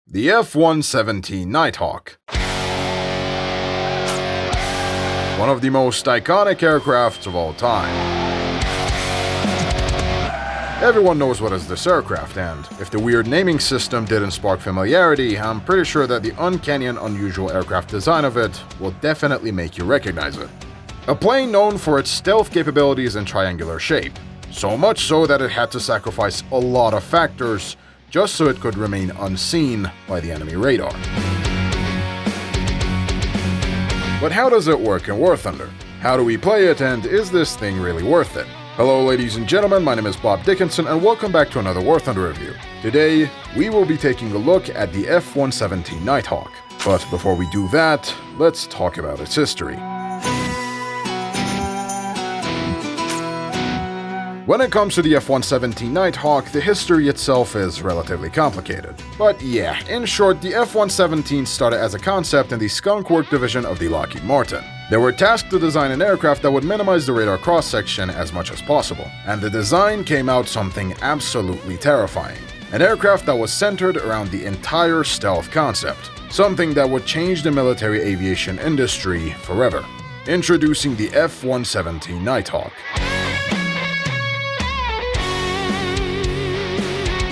The F-117 NightHawk. One of the most iconic aircrafts of all time. Everyone knows what is this aircraft, and if the weird naming system didn't spark familiarity, I'm pretty sure that the uncanny and unusual aircraft design of it will definitely make you recognize it. A plane known for its stealth capabilities and triangular shape, so much so that it had to sacrifice a lot of factors just so it could remain unseen by the enemy radar. But how does it work in War Thunder? How do we play it, and is this thing really worth it? Hello ladies and gentlemen, my name is Bob Dickinson and welcome back to another War Thunder review. Today, we will be taking a look at the F-117 NightHawk. But before we do that, let's talk about its history. When it comes to the F-117 NightHawk, the history itself is relatively complicated. But yeah, in short, the F-117 started as a concept in the Skunk Works division of the Lockheed Martin. They were tasked to design an aircraft that would minimize the radar cross-section as much as possible. And the design came out something absolutely terrifying. An aircraft that was centered around the entire stealth concept. Something that would change the military aviation industry forever. Introducing the F-117 NightHawk.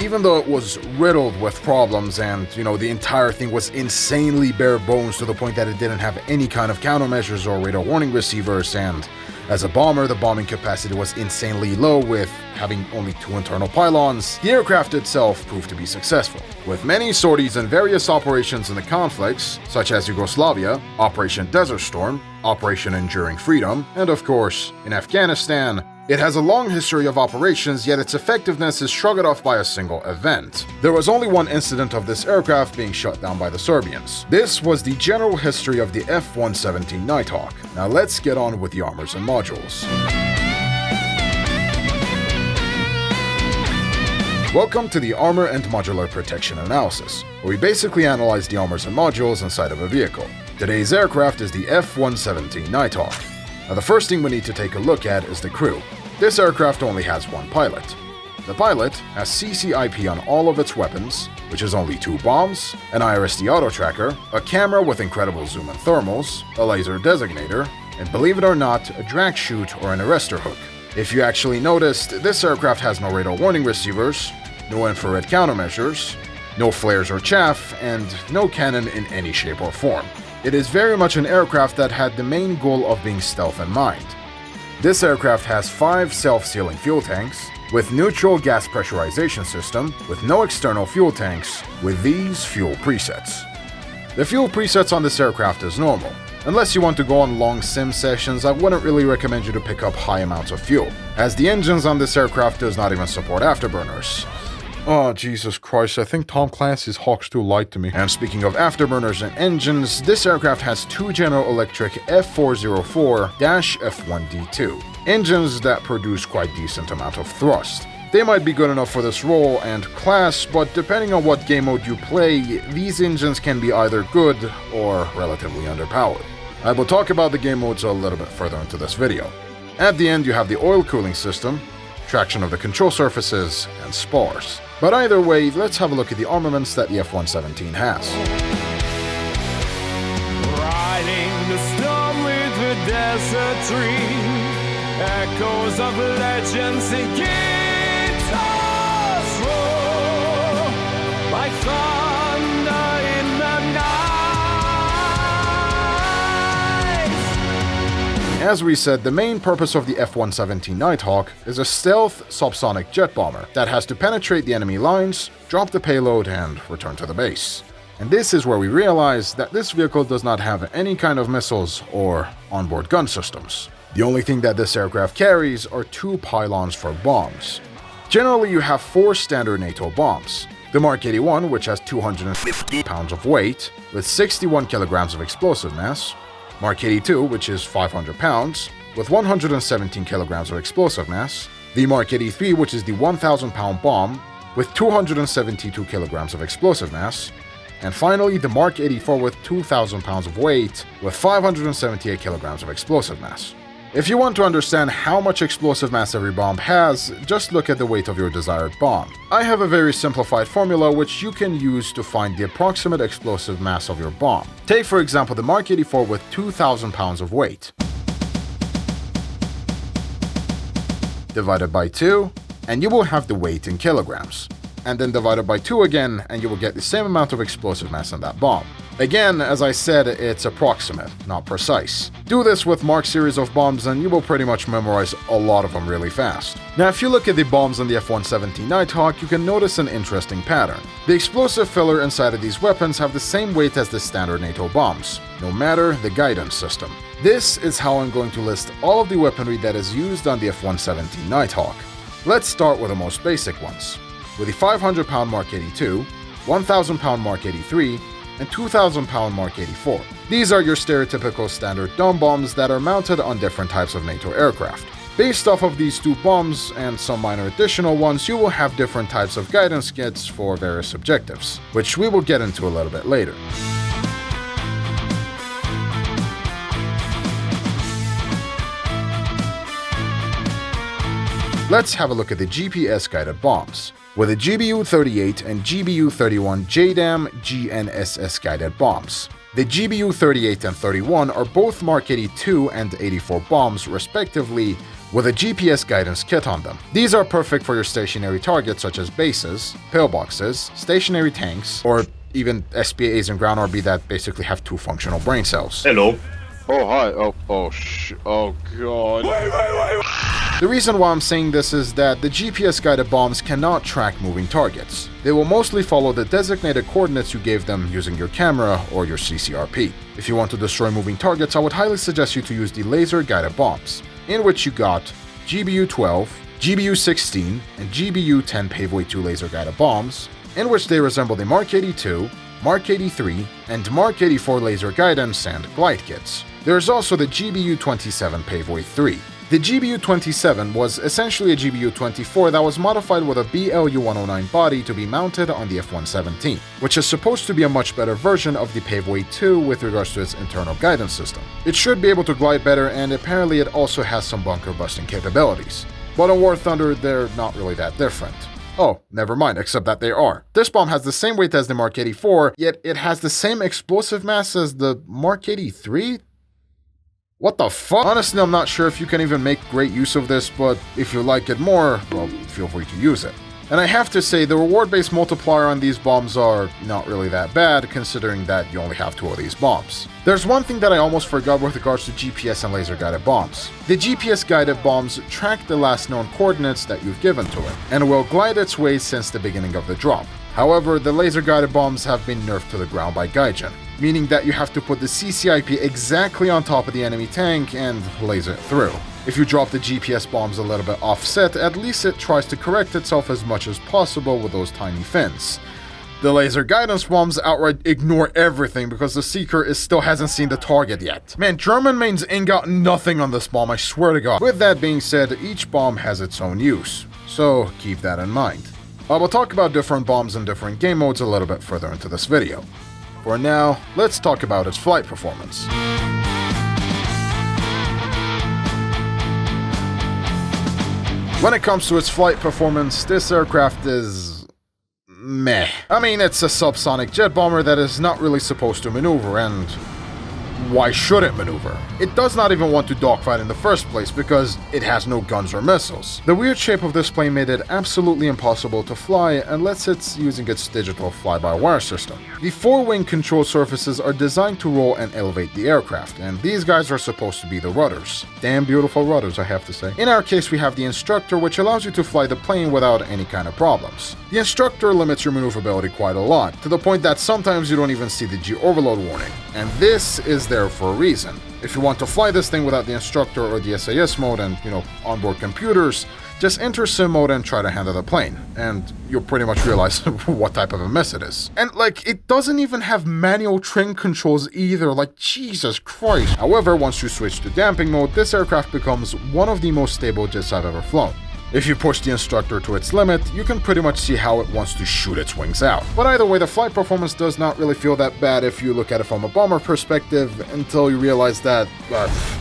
Even though it was riddled with problems and, the entire thing was insanely bare bones to the point that it didn't have any kind of countermeasures or radar warning receivers, and as a bomber, the bombing capacity was insanely low with having only 2 internal pylons, the aircraft itself proved to be successful. With many sorties and various operations in the conflicts, such as Yugoslavia, Operation Desert Storm, Operation Enduring Freedom, and of course, in Afghanistan, it has a long history of operations, yet its effectiveness is shrugged off by a single event. There was only one incident of this aircraft being shut down by the Serbians. This was the general history of the F-117 NightHawk. Now let's get on with the armors and modules. Welcome to the Armor and Modular Protection Analysis, where we basically analyze the armors and modules inside of a vehicle. Today's aircraft is the F-117 NightHawk. Now the first thing we need to take a look at is the crew. This aircraft only has one pilot. The pilot has CCIP on all of its weapons, which is only 2 bombs, an IRSD auto tracker, a camera with incredible zoom and thermals, a laser designator, and believe it or not, a drag chute or an arrestor hook. If you actually noticed, this aircraft has no radar warning receivers, no infrared countermeasures, no flares or chaff, and no cannon in any shape or form. It is very much an aircraft that had the main goal of being stealth in mind. This aircraft has 5 self-sealing fuel tanks, with neutral gas pressurization system, with no external fuel tanks, with these fuel presets. The fuel presets on this aircraft is normal. Unless you want to go on long sim sessions, I wouldn't really recommend you to pick up high amounts of fuel, as the engines on this aircraft does not even support afterburners. Oh, Jesus Christ, I think Tom Clancy's Hawk's too light to me. And speaking of afterburners and engines, this aircraft has 2 General Electric F404-F1D2. Engines that produce quite decent amount of thrust. They might be good enough for this role and class, but depending on what game mode you play, these engines can be either good or relatively underpowered. I will talk about the game modes a little bit further into this video. At the end, you have the oil cooling system, traction of the control surfaces, and spars. But either way, let's have a look at the armaments that the F-117 has. Riding the storm with the desert tree, echoes of legends and guitars roar like thunder in the night. As we said, the main purpose of the F-117 NightHawk is a stealth subsonic jet bomber that has to penetrate the enemy lines, drop the payload, and return to the base. And this is where we realize that this vehicle does not have any kind of missiles or onboard gun systems. The only thing that this aircraft carries are 2 pylons for bombs. Generally, you have 4 standard NATO bombs. The Mark 81, which has 250 pounds of weight, with 61 kilograms of explosive mass. Mark 82, which is 500 pounds, with 117 kilograms of explosive mass. The Mark 83, which is the 1,000-pound bomb, with 272 kilograms of explosive mass. And finally, the Mark 84 with 2,000 pounds of weight, with 578 kilograms of explosive mass. If you want to understand how much explosive mass every bomb has, just look at the weight of your desired bomb. I have a very simplified formula which you can use to find the approximate explosive mass of your bomb. Take for example the Mark 84 with 2,000 pounds of weight. Divided by 2, and you will have the weight in kilograms. And then divided by 2 again, and you will get the same amount of explosive mass in that bomb. Again, as I said, it's approximate, not precise. Do this with Mark series of bombs and you will pretty much memorize a lot of them really fast. Now if you look at the bombs on the F-117 NightHawk, you can notice an interesting pattern. The explosive filler inside of these weapons have the same weight as the standard NATO bombs, no matter the guidance system. This is how I'm going to list all of the weaponry that is used on the F-117 NightHawk. Let's start with the most basic ones. With the 500-pound Mark 82, 1,000-pound Mark 83, and 2,000-pound Mark 84. These are your stereotypical standard dome bombs that are mounted on different types of NATO aircraft. Based off of these two bombs and some minor additional ones, you will have different types of guidance kits for various objectives, which we will get into a little bit later. Let's have a look at the GPS-guided bombs. With the GBU-38 and GBU-31 JDAM GNSS-guided bombs. The GBU-38 and 31 are both Mark 82 and 84 bombs, respectively, with a GPS guidance kit on them. These are perfect for your stationary targets such as bases, pillboxes, stationary tanks, or even SPAs and ground RB that basically have two functional brain cells. Hello. Oh, hi. Oh, God. Wait. The reason why I'm saying this is that the GPS-guided bombs cannot track moving targets. They will mostly follow the designated coordinates you gave them using your camera or your CCRP. If you want to destroy moving targets, I would highly suggest you to use the laser-guided bombs, in which you got GBU-12, GBU-16, and GBU-10 Paveway 2 laser-guided bombs, in which they resemble the Mark 82, Mark 83, and Mark 84 laser guidance and glide kits. There is also the GBU-27 Paveway 3. The GBU-27 was essentially a GBU-24 that was modified with a BLU-109 body to be mounted on the F-117, which is supposed to be a much better version of the Paveway 2 with regards to its internal guidance system. It should be able to glide better, and apparently it also has some bunker busting capabilities. But on War Thunder, they're not really that different. Oh, never mind, except that they are. This bomb has the same weight as the Mark 84, yet it has the same explosive mass as the Mark 83? What the fuck? Honestly, I'm not sure if you can even make great use of this, but if you like it more, well, feel free to use it. And I have to say, the reward-based multiplier on these bombs are not really that bad, considering that you only have 2 of these bombs. There's one thing that I almost forgot with regards to GPS and laser-guided bombs. The GPS-guided bombs track the last known coordinates that you've given to it, and will glide its way since the beginning of the drop. However, the laser-guided bombs have been nerfed to the ground by Gaijin, meaning that you have to put the CCIP exactly on top of the enemy tank and laser it through. If you drop the GPS bombs a little bit offset, at least it tries to correct itself as much as possible with those tiny fins. The laser guidance bombs outright ignore everything because the Seeker still hasn't seen the target yet. Man, German mains ain't got nothing on this bomb, I swear to God. With that being said, each bomb has its own use, so keep that in mind. I will talk about different bombs in different game modes a little bit further into this video. For now, let's talk about its flight performance. When it comes to its flight performance, this aircraft is meh. I mean, it's a subsonic jet bomber that is not really supposed to maneuver, and why should it maneuver? It does not even want to dogfight in the first place because it has no guns or missiles. The weird shape of this plane made it absolutely impossible to fly unless it's using its digital fly-by-wire system. The 4-wing control surfaces are designed to roll and elevate the aircraft, and these guys are supposed to be the rudders. Damn beautiful rudders, I have to say. In our case, we have the instructor, which allows you to fly the plane without any kind of problems. The instructor limits your maneuverability quite a lot, to the point that sometimes you don't even see the G-overload warning, and this is there for a reason. If you want to fly this thing without the instructor or the SAS mode and, onboard computers, just enter sim mode and try to handle the plane, and you'll pretty much realize what type of a mess it is. And it doesn't even have manual trim controls either, Jesus Christ. However, once you switch to damping mode, this aircraft becomes one of the most stable jets I've ever flown. If you push the instructor to its limit, you can pretty much see how it wants to shoot its wings out. But either way, the flight performance does not really feel that bad if you look at it from a bomber perspective, until you realize that,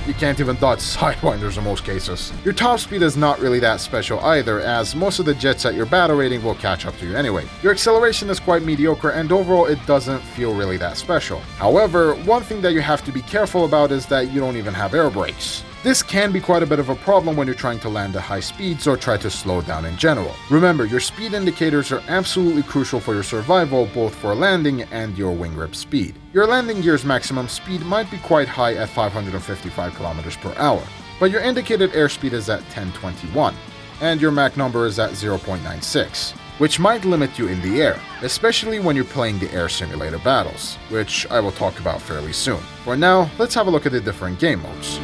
you can't even dodge sidewinders in most cases. Your top speed is not really that special either, as most of the jets at your battle rating will catch up to you anyway. Your acceleration is quite mediocre, and overall it doesn't feel really that special. However, one thing that you have to be careful about is that you don't even have air brakes. This can be quite a bit of a problem when you're trying to land at high speeds or try to slow down in general. Remember, your speed indicators are absolutely crucial for your survival, both for landing and your wing rip speed. Your landing gear's maximum speed might be quite high at 555 km per hour, but your indicated airspeed is at 1021, and your Mach number is at 0.96. Which might limit you in the air, especially when you're playing the air simulator battles, which I will talk about fairly soon. For now, let's have a look at the different game modes.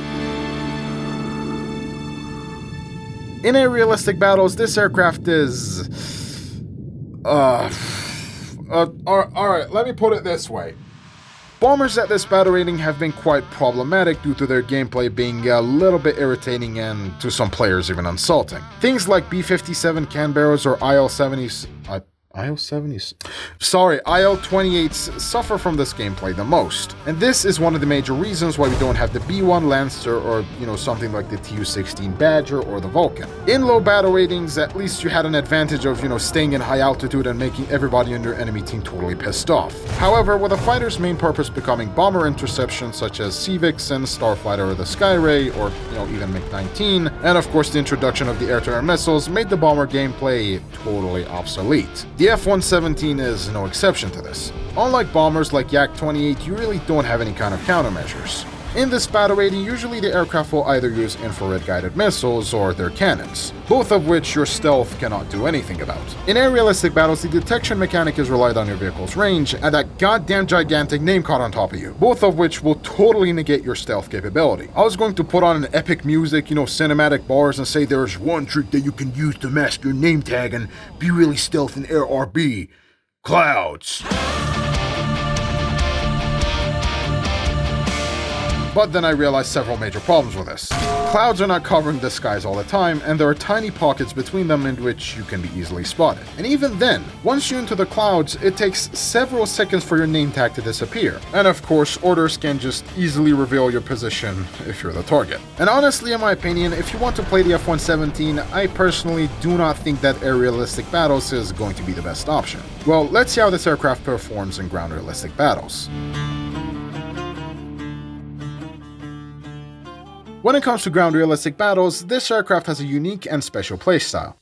In air realistic battles, this aircraft is... Alright, let me put it this way. Bombers at this battle rating have been quite problematic due to their gameplay being a little bit irritating and, to some players, even insulting. Things like B-57 Canberras or IL-28s suffer from this gameplay the most. And this is one of the major reasons why we don't have the B-1 Lancer or, something like the Tu-16 Badger or the Vulcan. In low battle ratings, at least you had an advantage of, staying in high altitude and making everybody in your enemy team totally pissed off. However, with a fighter's main purpose becoming bomber interception such as Vixen, Starfighter or the Skyray, or, even MiG-19, and of course the introduction of the air-to-air missiles made the bomber gameplay totally obsolete. The F-117 is no exception to this. Unlike bombers like Yak-28, you really don't have any kind of countermeasures. In this battle rating, usually the aircraft will either use infrared-guided missiles or their cannons, both of which your stealth cannot do anything about. In air realistic battles, the detection mechanic is relied on your vehicle's range and that goddamn gigantic name card on top of you, both of which will totally negate your stealth capability. I was going to put on an epic music, cinematic bars and say there's one trick that you can use to mask your name tag and be really stealth in air RB. Clouds. But then I realized several major problems with this. Clouds are not covering the skies all the time, and there are tiny pockets between them in which you can be easily spotted. And even then, once you're into the clouds, it takes several seconds for your name tag to disappear. And of course, orders can just easily reveal your position if you're the target. And honestly, in my opinion, if you want to play the F-117, I personally do not think that air realistic battles is going to be the best option. Well, let's see how this aircraft performs in ground realistic battles. When it comes to ground realistic battles, this aircraft has a unique and special playstyle.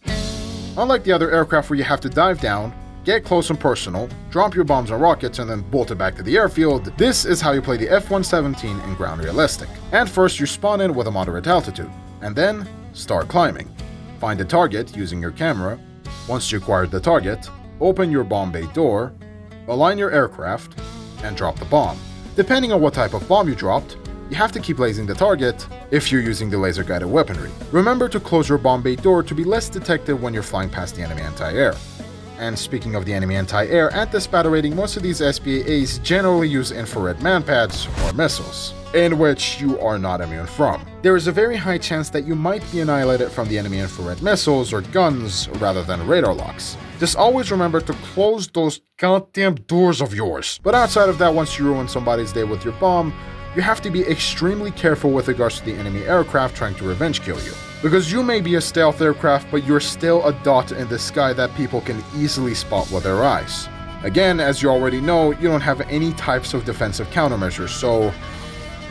Unlike the other aircraft where you have to dive down, get close and personal, drop your bombs and rockets and then bolt it back to the airfield, this is how you play the F-117 in ground realistic. And first you spawn in with a moderate altitude, and then start climbing. Find a target using your camera. Once you acquired the target, open your bomb bay door, align your aircraft, and drop the bomb. Depending on what type of bomb you dropped, you have to keep lasing the target if you're using the laser-guided weaponry. Remember to close your bomb bay door to be less detected when you're flying past the enemy anti-air. And speaking of the enemy anti-air, at this battle rating, most of these SBAs generally use infrared manpads or missiles, in which you are not immune from. There is a very high chance that you might be annihilated from the enemy infrared missiles or guns rather than radar locks. Just always remember to close those goddamn doors of yours. But outside of that, once you ruin somebody's day with your bomb, you have to be extremely careful with regards to the enemy aircraft trying to revenge kill you. Because you may be a stealth aircraft, but you're still a dot in the sky that people can easily spot with their eyes. Again, as you already know, you don't have any types of defensive countermeasures, so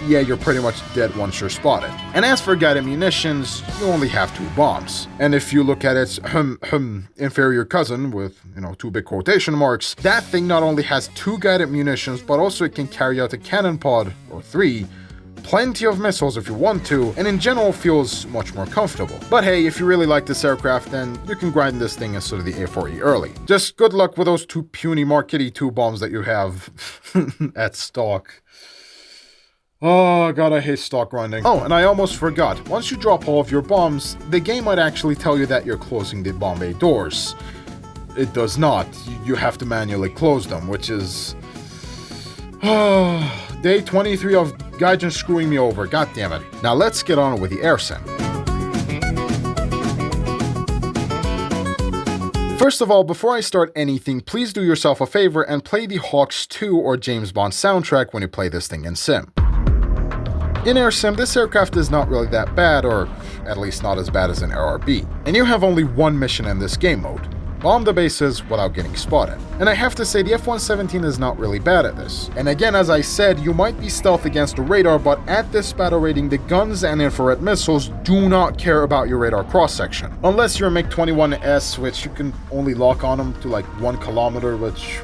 yeah, you're pretty much dead once you're spotted. And as for guided munitions, you only have 2 bombs. And if you look at its inferior cousin with, 2 big quotation marks, that thing not only has 2 guided munitions, but also it can carry out a cannon pod, or 3, plenty of missiles if you want to, and in general feels much more comfortable. But hey, if you really like this aircraft, then you can grind this thing instead of the A4E early. Just good luck with those 2 puny Mark Kitty 2 bombs that you have at stock. Oh god, I hate stock grinding. Oh, and I almost forgot. Once you drop all of your bombs, the game might actually tell you that you're closing the bomb bay doors. It does not. You have to manually close them, which is... Day 23 of Gaijin screwing me over, god damn it. Now let's get on with the air sim. First of all, before I start anything, please do yourself a favor and play the Hawks 2 or James Bond soundtrack when you play this thing in sim. In Air Sim, this aircraft is not really that bad, or at least not as bad as in ARB, and you have only one mission in this game mode: bomb the bases without getting spotted. And I have to say, the F-117 is not really bad at this. And again, as I said, you might be stealth against the radar, but at this battle rating, the guns and infrared missiles do not care about your radar cross-section. Unless you're a MiG-21S, which you can only lock on them to like 1 kilometer, which...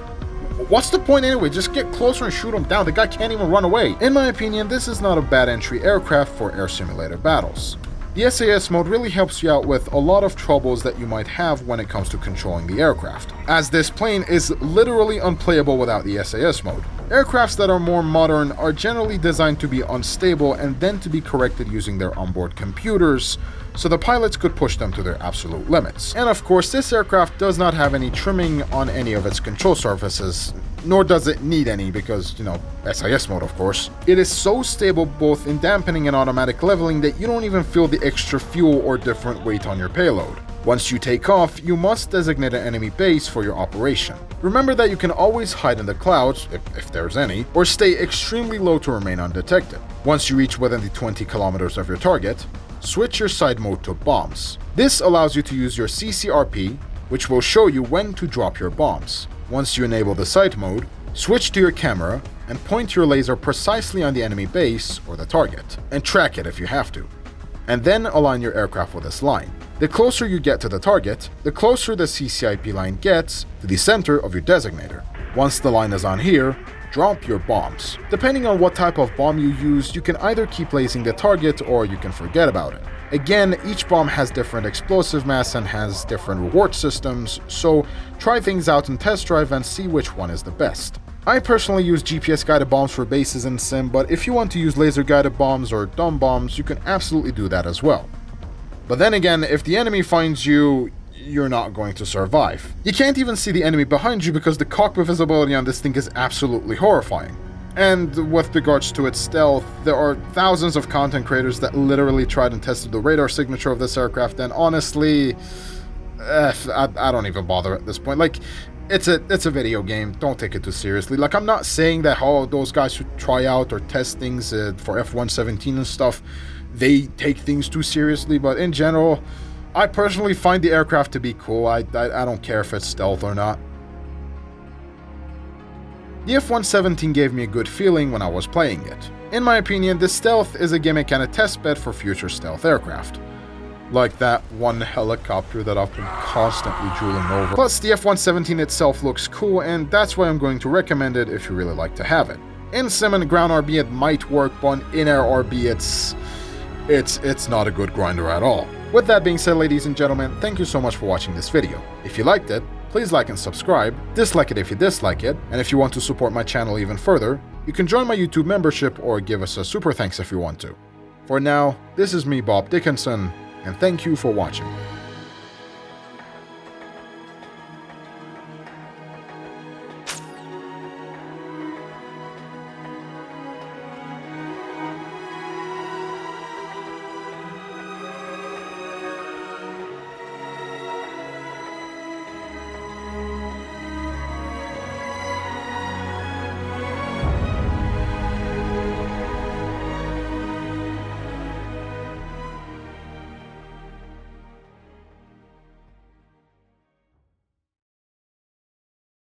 what's the point anyway? Just get closer and shoot him down. The guy can't even run away. In my opinion, this is not a bad entry aircraft for air simulator battles. The SAS mode really helps you out with a lot of troubles that you might have when it comes to controlling the aircraft, as this plane is literally unplayable without the SAS mode. Aircrafts that are more modern are generally designed to be unstable and then to be corrected using their onboard computers, so the pilots could push them to their absolute limits. And of course, this aircraft does not have any trimming on any of its control surfaces, nor does it need any because, you know, SAS mode of course. It is so stable both in dampening and automatic leveling that you don't even feel the extra fuel or different weight on your payload. Once you take off, you must designate an enemy base for your operation. Remember that you can always hide in the clouds, if there's any, or stay extremely low to remain undetected. Once you reach within the 20 kilometers of your target, switch your side mode to bombs. This allows you to use your CCRP, which will show you when to drop your bombs. Once you enable the side mode, switch to your camera and point your laser precisely on the enemy base or the target, and track it if you have to. And then align your aircraft with this line. The closer you get to the target, the closer the CCIP line gets to the center of your designator. Once the line is on here, drop your bombs. Depending on what type of bomb you use, you can either keep lasing the target or you can forget about it. Again, each bomb has different explosive mass and has different reward systems, so try things out in test drive and see which one is the best. I personally use GPS guided bombs for bases in sim, but if you want to use laser guided bombs or dumb bombs, you can absolutely do that as well. But then again, if the enemy finds you, you're not going to survive. You can't even see the enemy behind you because the cockpit visibility on this thing is absolutely horrifying. And with regards to its stealth, there are thousands of content creators that literally tried and tested the radar signature of this aircraft, and honestly, I don't even bother at this point. Like, it's a video game, don't take it too seriously. Like, I'm not saying that those guys who try out or test things for F-117 and stuff, they take things too seriously, but in general, I personally find the aircraft to be cool. I don't care if it's stealth or not. The F-117 gave me a good feeling when I was playing it. In my opinion, the stealth is a gimmick and a testbed for future stealth aircraft. Like that one helicopter that I've been constantly drooling over. Plus, the F-117 itself looks cool, and that's why I'm going to recommend it if you really like to have it. In sim and ground RB it might work, but in air RB it's not a good grinder at all. With that being said, ladies and gentlemen, thank you so much for watching this video. If you liked it, please like and subscribe, dislike it if you dislike it, and if you want to support my channel even further, you can join my YouTube membership or give us a super thanks if you want to. For now, this is me, Bob Dickinson, and thank you for watching.